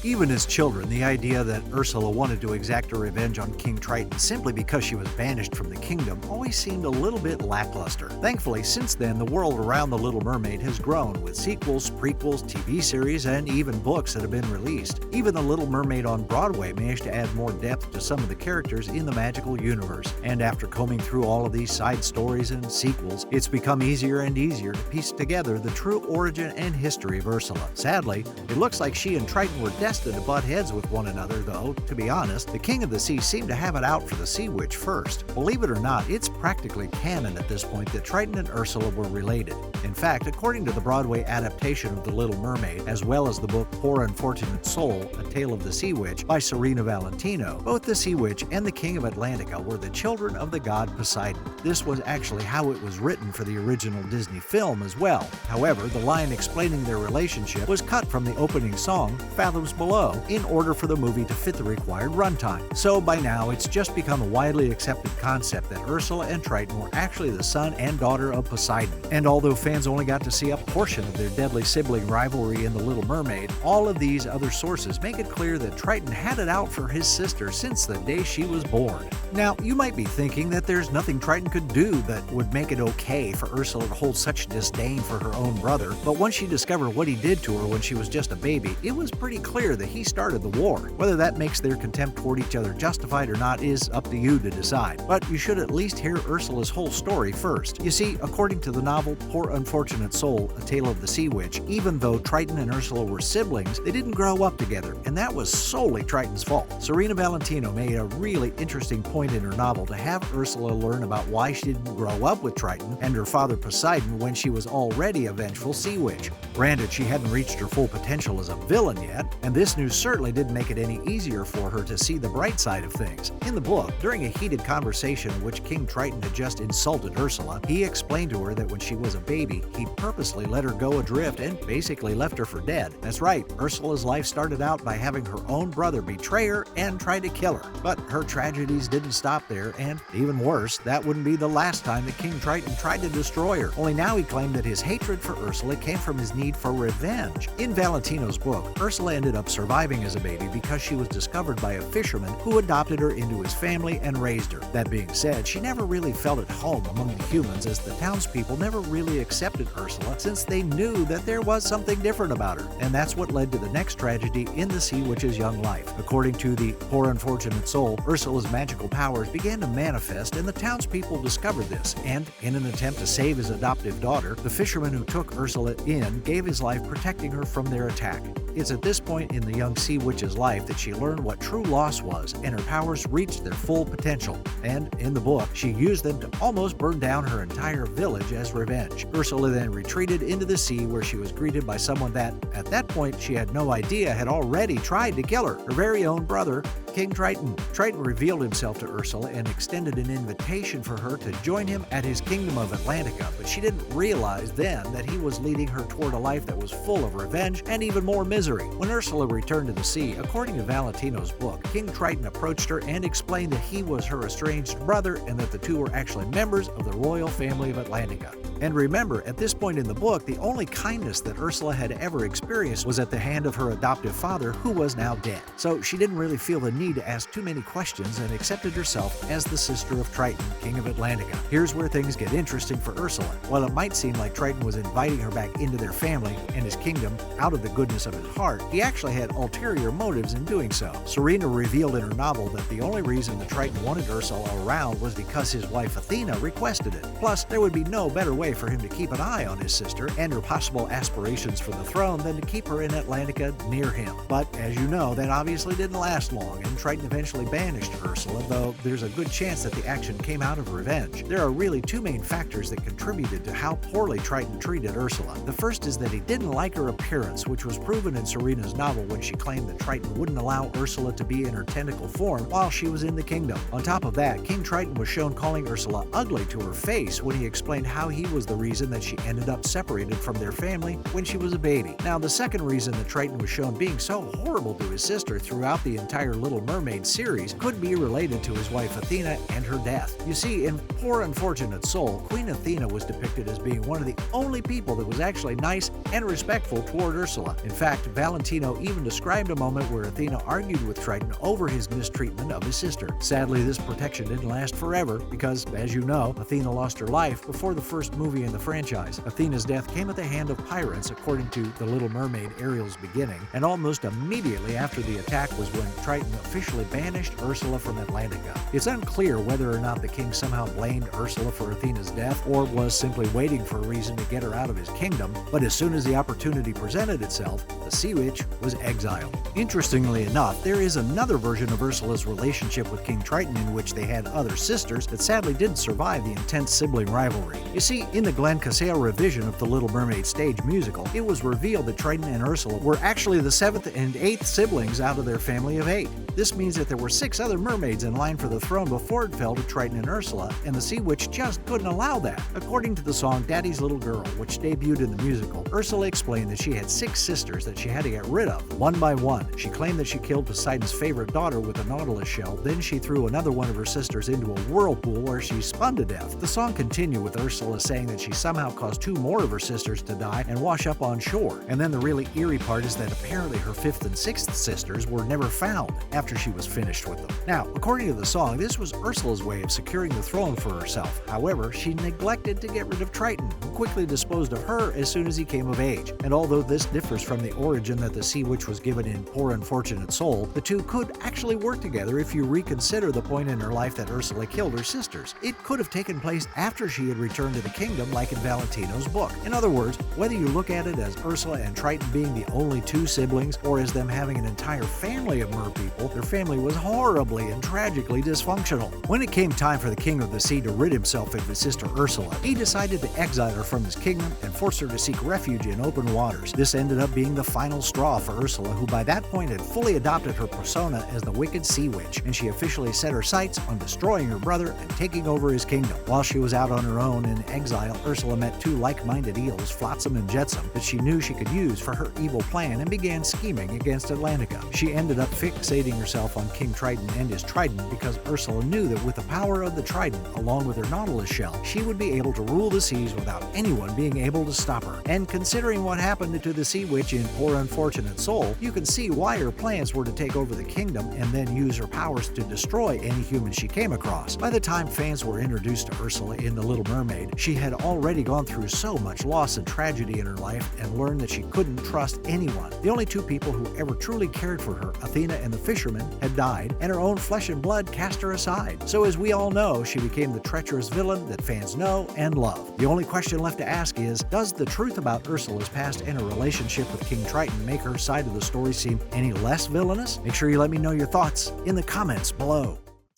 Even as children, the idea that Ursula wanted to exact her revenge on King Triton simply because she was banished from the kingdom always seemed a little bit lackluster. Thankfully, since then, the world around The Little Mermaid has grown with sequels, prequels, TV series, and even books that have been released. Even The Little Mermaid on Broadway managed to add more depth to some of the characters in the magical universe. And after combing through all of these side stories and sequels, it's become easier and easier to piece together the true origin and history of Ursula. Sadly, it looks like she and Triton were destined to butt heads with one another, though, to be honest, the King of the Sea seemed to have it out for the Sea Witch first. Believe it or not, it's practically canon at this point that Triton and Ursula were related. In fact, according to the Broadway adaptation of The Little Mermaid, as well as the book Poor Unfortunate Soul, A Tale of the Sea Witch by Serena Valentino, both the Sea Witch and the King of Atlantica were the children of the god Poseidon. This was actually how it was written for the original Disney film as well. However, the line explaining their relationship was cut from the opening song, Fathoms Below, in order for the movie to fit the required runtime. So by now, it's just become a widely accepted concept that Ursula and Triton were actually the son and daughter of Poseidon. And although fans only got to see a portion of their deadly sibling rivalry in The Little Mermaid, all of these other sources make it clear that Triton had it out for his sister since the day she was born. Now, you might be thinking that there's nothing Triton could do that would make it okay for Ursula to hold such disdain for her own brother, but once she discovered what he did to her when she was just a baby, it was pretty clear that he started the war. Whether that makes their contempt toward each other justified or not is up to you to decide, but you should at least hear Ursula's whole story first. You see, according to the novel Poor Unfortunate Soul, A Tale of the Sea Witch, even though Triton and Ursula were siblings, they didn't grow up together, and that was solely Triton's fault. Serena Valentino made a really interesting point in her novel to have Ursula learn about why she didn't grow up with Triton and her father Poseidon when she was already a vengeful sea witch. Granted, she hadn't reached her full potential as a villain yet, and this news certainly didn't make it any easier for her to see the bright side of things. In the book, during a heated conversation in which King Triton had just insulted Ursula, he explained to her that when she was a baby, he purposely let her go adrift and basically left her for dead. That's right, Ursula's life started out by having her own brother betray her and try to kill her. But her tragedies didn't stop there, and even worse, that wouldn't be the last time that King Triton tried to destroy her. Only now he claimed that his hatred for Ursula came from his need for revenge. In Valentino's book, Ursula ended up surviving as a baby because she was discovered by a fisherman who adopted her into his family and raised her. That being said, she never really felt at home among the humans, as the townspeople never really accepted Ursula since they knew that there was something different about her, and that's what led to the next tragedy in the Sea Witch's young life. According to the Poor Unfortunate Soul, Ursula's magical powers began to manifest, and the townspeople discovered this, and in an attempt to save his adoptive daughter, the fisherman who took Ursula in gave his life protecting her from their attack. It's at this point in the young Sea Witch's life that she learned what true loss was, and her powers reached their full potential. And in the book, she used them to almost burn down her entire village as revenge. Ursula then retreated into the sea, where she was greeted by someone that, at that point, she had no idea had already tried to kill her very own brother, King Triton. Triton revealed himself to Ursula and extended an invitation for her to join him at his kingdom of Atlantica, but she didn't realize then that he was leading her toward a life that was full of revenge and even more misery. When Ursula returned to the sea, according to Valentino's book, King Triton approached her and explained that he was her estranged brother and that the two were actually members of the royal family of Atlantica. And remember, at this point in the book, the only kindness that Ursula had ever experienced was at the hand of her adoptive father, who was now dead. So she didn't really feel the need to ask too many questions and accepted herself as the sister of Triton, King of Atlantica. Here's where things get interesting for Ursula. While it might seem like Triton was inviting her back into their family and his kingdom out of the goodness of his heart, he actually had ulterior motives in doing so. Serena revealed in her novel that the only reason that Triton wanted Ursula around was because his wife Athena requested it. Plus, there would be no better way for him to keep an eye on his sister and her possible aspirations for the throne than to keep her in Atlantica near him. But as you know, that obviously didn't last long, and Triton eventually banished Ursula, though there's a good chance that the action came out of revenge. There are really two main factors that contributed to how poorly Triton treated Ursula. The first is that he didn't like her appearance, which was proven in Serena's novel when she claimed that Triton wouldn't allow Ursula to be in her tentacle form while she was in the kingdom. On top of that, King Triton was shown calling Ursula ugly to her face when he explained how he would was the reason that she ended up separated from their family when she was a baby. Now, the second reason that Triton was shown being so horrible to his sister throughout the entire Little Mermaid series could be related to his wife Athena and her death. You see, in Poor Unfortunate Soul, Queen Athena was depicted as being one of the only people that was actually nice and respectful toward Ursula. In fact, Valentino even described a moment where Athena argued with Triton over his mistreatment of his sister. Sadly, this protection didn't last forever because, as you know, Athena lost her life before the first movie in the franchise. Athena's death came at the hand of pirates, according to The Little Mermaid Ariel's beginning, and almost immediately after the attack was when Triton officially banished Ursula from Atlantica. It's unclear whether or not the king somehow blamed Ursula for Athena's death or was simply waiting for a reason to get her out of his kingdom, but as soon as the opportunity presented itself, the Sea Witch was exiled. Interestingly enough, there is another version of Ursula's relationship with King Triton in which they had other sisters that sadly didn't survive the intense sibling rivalry. You see, in the Glenn Cassell revision of The Little Mermaid stage musical, it was revealed that Triton and Ursula were actually the 7th and 8th siblings out of their family of 8. This means that there were 6 other mermaids in line for the throne before it fell to Triton and Ursula, and the Sea Witch just couldn't allow that. According to the song Daddy's Little Girl, which debuted in the musical, Ursula explained that she had 6 sisters that she had to get rid of, one by one. She claimed that she killed Poseidon's favorite daughter with a nautilus shell, then she threw another one of her sisters into a whirlpool where she spun to death. The song continued with Ursula saying that she somehow caused 2 more of her sisters to die and wash up on shore. And then the really eerie part is that apparently her 5th and 6th sisters were never found after she was finished with them. Now, according to the song, this was Ursula's way of securing the throne for herself. However, she neglected to get rid of Triton, who quickly disposed of her as soon as he came of age. And although this differs from the origin that the Sea Witch was given in Poor Unfortunate Soul, the two could actually work together if you reconsider the point in her life that Ursula killed her sisters. It could have taken place after she had returned to the kingdom, like in Valentino's book. In other words, whether you look at it as Ursula and Triton being the only 2 siblings, or as them having an entire family of merpeople, their family was horribly and tragically dysfunctional. When it came time for the King of the Sea to rid himself of his sister Ursula, he decided to exile her from his kingdom and force her to seek refuge in open waters. This ended up being the final straw for Ursula, who by that point had fully adopted her persona as the Wicked Sea Witch, and she officially set her sights on destroying her brother and taking over his kingdom. While she was out on her own in exile, Ursula met 2 like-minded eels, Flotsam and Jetsam, that she knew she could use for her evil plan and began scheming against Atlantica. She ended up fixating herself on King Triton and his trident because Ursula knew that with the power of the trident, along with her nautilus shell, she would be able to rule the seas without anyone being able to stop her. And considering what happened to the Sea Witch in Poor Unfortunate Soul, you can see why her plans were to take over the kingdom and then use her powers to destroy any human she came across. By the time fans were introduced to Ursula in The Little Mermaid, she had already gone through so much loss and tragedy in her life and learned that she couldn't trust anyone. The only 2 people who ever truly cared for her, Athena and the fisherman, had died, and her own flesh and blood cast her aside. So as we all know, she became the treacherous villain that fans know and love. The only question left to ask is, does the truth about Ursula's past and her relationship with King Triton make her side of the story seem any less villainous? Make sure you let me know your thoughts in the comments below.